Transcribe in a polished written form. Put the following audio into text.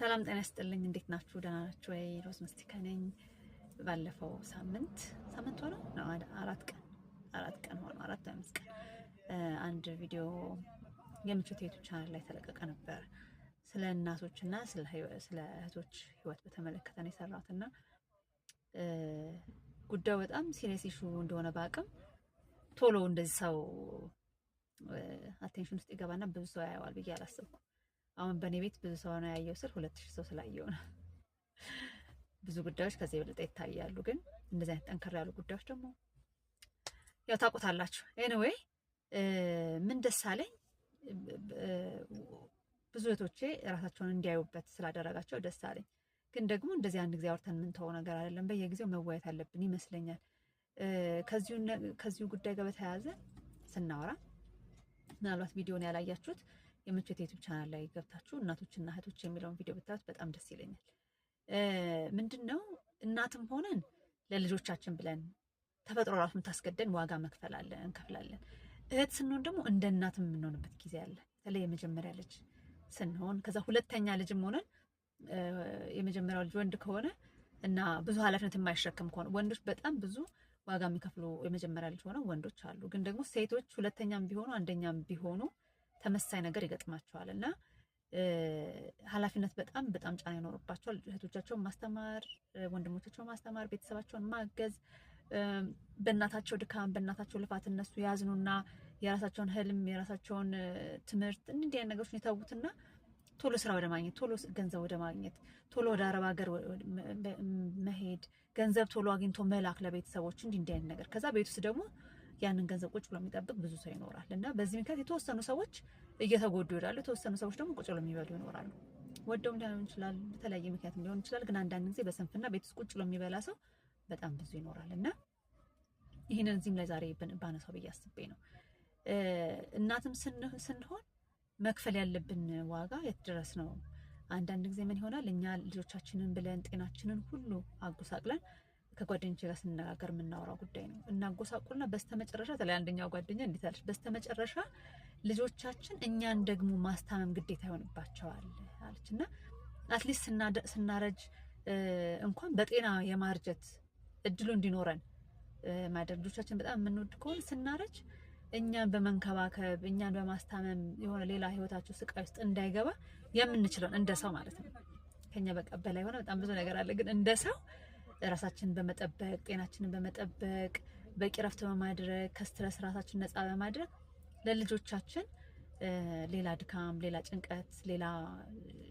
ሰላም ጤና ይስጥልኝ። እንዴት ናችሁ? ደህና ናችሁ ወይ? ሮዝ መስቲካ ነኝ። ባለፈው ሳምንት ሆነ ነው አራት ቀን ሆነ 5 ቀን አንድ ቪዲዮ የምቾት ዩቲዩብ ቻናል ላይ ተለቀቀ ነበር። ስለ እናቶችና ስለ እህቶች ህይወት በተመለከተ ነው የሰራሁትና ጉዳዩ በጣም ሲሪየስ ኢሹ እንደሆነ ባቅም ቶሎ እንደዚህ ሰው አቴንሽን ውስጥ ይገባና ብዙ ሰው ያየዋል ብዬ አላሰብኩም። አሁን በእኔ ቤት ብዙ ሰው ነው ያየው ስል 2000 ሰው ስላየው ነው። ብዙ ጉዳዮች ከዚህ የበለጠ ይታያሉ፣ ግን እንደዚህ አይነት ጠንከር ያሉ ጉዳዮች ደግሞ ያው ታውቁታላችሁ። ኤኒዌይ ምን ደስ አለኝ፣ ብዙ እህቶቼ ራሳቸውን እንዲያዩበት ስላደረጋቸው ደስ አለኝ። ግን ደግሞ እንደዚህ አንድ ጊዜ አውርተን የምንተወው ነገር አይደለም። በየጊዜው መወያየት አለብን ይመስለኛል። ከዚሁ ጉዳይ ጋር በተያያዘ ስናወራ ምናልባት ቪዲዮን ያላያችሁት የምቾት ዩቲዩብ ቻናል ላይ ገብታችሁ እናቶችና እህቶች የሚለውን ቪዲዮ ብታዩት በጣም ደስ ይለኛል። ምንድነው እናትም ሆነን ለልጆቻችን ብለን ተፈጥሮ ራሱ የምታስገደን ዋጋ እንከፍላለን። እህት ስንሆን ደግሞ እንደ እናትም የምንሆንበት ጊዜ አለ። በተለይ የመጀመሪያ ልጅ ስንሆን፣ ከዛ ሁለተኛ ልጅም ሆነን የመጀመሪያው ልጅ ወንድ ከሆነ እና ብዙ ኃላፊነት የማይሸከም ከሆነ ወንዶች በጣም ብዙ ዋጋ የሚከፍሉ የመጀመሪያ ልጅ ሆነው ወንዶች አሉ። ግን ደግሞ ሴቶች ሁለተኛም ቢሆኑ አንደኛም ቢሆኑ ተመሳሳይ ነገር ይገጥማቸዋል እና ኃላፊነት በጣም ጫና ይኖርባቸዋል። እህቶቻቸውን ማስተማር፣ ወንድሞቻቸውን ማስተማር፣ ቤተሰባቸውን ማገዝ፣ በእናታቸው ድካም በእናታቸው ልፋት እነሱ ያዝኑና የራሳቸውን ህልም የራሳቸውን ትምህርት እንዲህ አይነት ነገሮችን የተዉትና ቶሎ ስራ ወደ ማግኘት፣ ቶሎ ገንዘብ ወደ ማግኘት፣ ቶሎ ወደ አረብ ሀገር መሄድ፣ ገንዘብ ቶሎ አግኝቶ መላክ ለቤተሰቦች እንዲህ አይነት ነገር። ከዛ ቤት ውስጥ ደግሞ ያንን ገንዘብ ቁጭ ብሎ የሚጠብቅ ብዙ ሰው ይኖራል እና በዚህ ምክንያት የተወሰኑ ሰዎች እየተጎዱ ይላሉ፣ የተወሰኑ ሰዎች ደግሞ ቁጭ ብሎ የሚበሉ ይኖራሉ። ወደውም ሊሆን ይችላል፣ በተለያየ ምክንያት ሊሆን ይችላል። ግን አንዳንድ ጊዜ በስንፍና ቤት ውስጥ ቁጭ ብሎ የሚበላ ሰው በጣም ብዙ ይኖራል እና ይህንን እዚህም ላይ ዛሬ ባነሳው ብዬ አስቤ ነው። እናትም ስንሆን መክፈል ያለብን ዋጋ የት ድረስ ነው? አንዳንድ ጊዜ ምን ይሆናል፣ እኛ ልጆቻችንን ብለን ጤናችንን ሁሉ አጎሳቅለን ከጓደኞቼ ጋር ስንነጋገር የምናወራው ጉዳይ ነው። እናጎሳቁልና በስተመጨረሻ ተለይ አንደኛው ጓደኛ እንዴት አለች፣ በስተመጨረሻ ልጆቻችን እኛን ደግሞ ማስታመም ግዴታ ይሆንባቸዋል አለች። እና አትሊስት ስናረጅ እንኳን በጤና የማርጀት እድሉ እንዲኖረን ማደር፣ ልጆቻችን በጣም የምንወድ ከሆነ ስናረጅ እኛን በመንከባከብ እኛን በማስታመም የሆነ ሌላ ህይወታቸው ስቃይ ውስጥ እንዳይገባ የምንችለውን እንደ ሰው ማለት ነው። ከኛ በቃ በላይ ሆነ በጣም ብዙ ነገር አለ። ግን እንደ ሰው ራሳችንን በመጠበቅ ጤናችንን በመጠበቅ በቂ ረፍት በማድረግ ከስትረስ ራሳችን ነፃ በማድረግ ለልጆቻችን ሌላ ድካም፣ ሌላ ጭንቀት፣ ሌላ